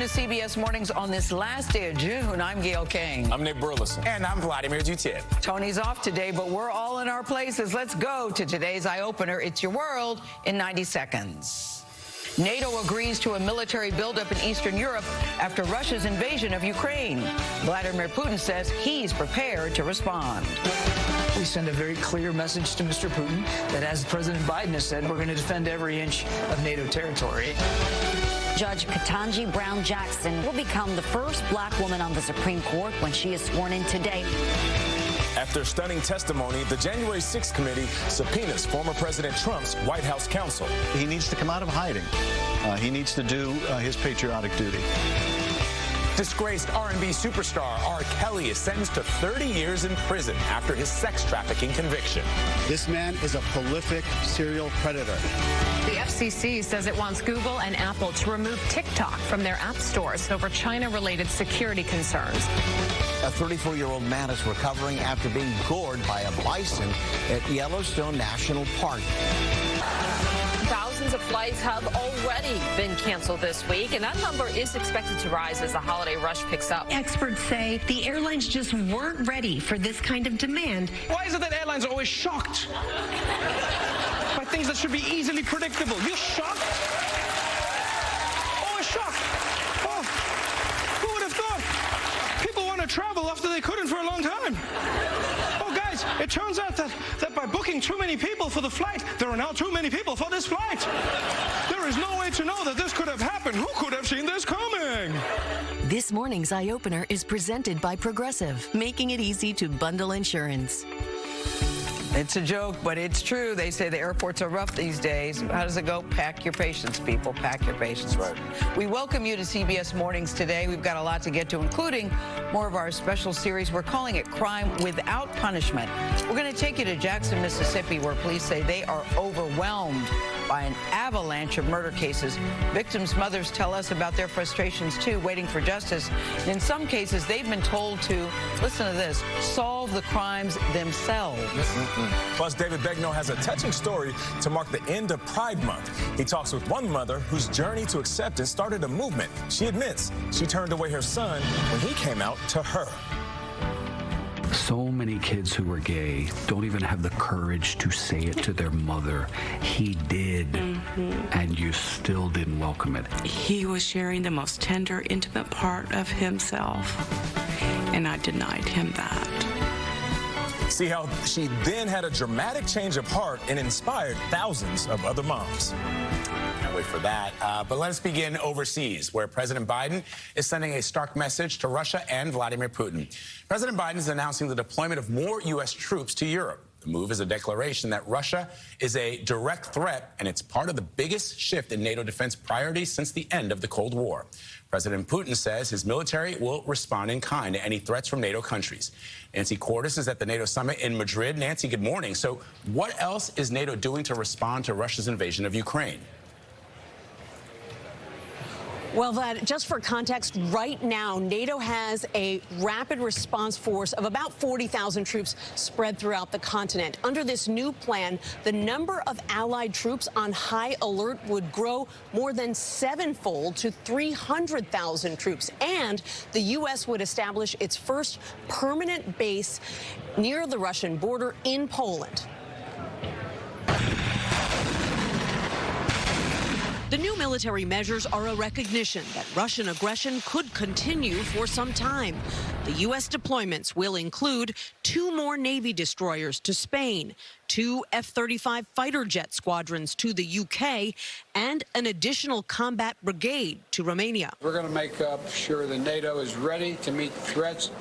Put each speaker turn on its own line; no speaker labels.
to CBS Mornings on this last day of June. I'm Gayle King.
I'm Nick Burleson.
And I'm Vladimir Duthiers.
Tony's off today, but we're all in our places. Let's go to today's eye-opener. It's your world in 90 seconds. NATO agrees to a military buildup in Eastern Europe after Russia's invasion of Ukraine. Vladimir Putin says he's prepared to respond.
We send a very clear message to Mr. Putin that, as President Biden has said, we're going to defend every inch of NATO territory.
Judge Ketanji Brown Jackson will become the first black woman on the Supreme Court when she is sworn in today.
After stunning testimony, the January 6th committee subpoenas former President Trump's White House counsel.
He needs to come out of hiding. He needs to do his patriotic duty.
Disgraced R&B superstar R. Kelly is sentenced to 30 years in prison after his sex trafficking conviction.
This man is a prolific serial predator.
The FCC says it wants Google and Apple to remove TikTok from their app stores over China-related security concerns.
A 34-year-old man is recovering after being gored by a bison at Yellowstone National Park.
Thousands of flights have already been canceled this week, and that number is expected to rise as the holiday rush picks up.
Experts say the airlines just weren't ready for this kind of demand.
Why is it that airlines are always shocked by things that should be easily predictable? You're shocked? Always shocked. Oh, who would have thought? People want to travel after they couldn't for a long time. Oh, guys, it turns out that by booking too many people for the flight, there are now too many people for this flight. There is no way to know that this could have happened. Who could have seen this coming?
This morning's eye-opener is presented by Progressive, making it easy to bundle insurance.
It's a joke, but it's true. They say the airports are rough these days. How does it go? Pack your patience, people. Pack your patience.
Right.
We welcome you to CBS Mornings today. We've got a lot to get to, including more of our special series. We're calling it Crime Without Punishment. We're going to take you to Jackson, Mississippi, where police say they are overwhelmed by an avalanche of murder cases. Victims' mothers tell us about their frustrations, too, waiting for justice. And in some cases, they've been told to, listen to this, solve the crimes themselves.
Plus, David Begnaud has a touching story to mark the end of Pride Month. He talks with one mother whose journey to acceptance started a movement. She admits she turned away her son when he came out to her.
So many kids who were gay don't even have the courage to say it to their mother. He did, and you still didn't welcome it.
He was sharing the most tender, intimate part of himself, and I denied him that.
See how she then had a dramatic change of heart and inspired thousands of other moms.
Can't wait for that. But let us begin overseas, where President Biden is sending a stark message to Russia and Vladimir Putin. President Biden is announcing the deployment of more U.S. troops to Europe. The move is a declaration that Russia is a direct threat, and it's part of the biggest shift in NATO defense priorities since the end of the Cold War. President Putin says his military will respond in kind to any threats from NATO countries. Nancy Cordes is at the NATO summit in Madrid. Nancy, good morning. So what else is NATO doing to respond to Russia's invasion of Ukraine?
Well, Vlad, just for context, right now, NATO has a rapid response force of about 40,000 troops spread throughout the continent. Under this new plan, the number of allied troops on high alert would grow more than sevenfold to 300,000 troops. And the U.S. would establish its first permanent base near the Russian border in Poland.
The new military measures are a recognition that Russian aggression could continue for some time. The U.S. deployments will include 2 more Navy destroyers to Spain, 2 F-35 fighter jet squadrons to the U.K., and an additional combat brigade to Romania.
We're going to make sure that NATO is ready to meet threats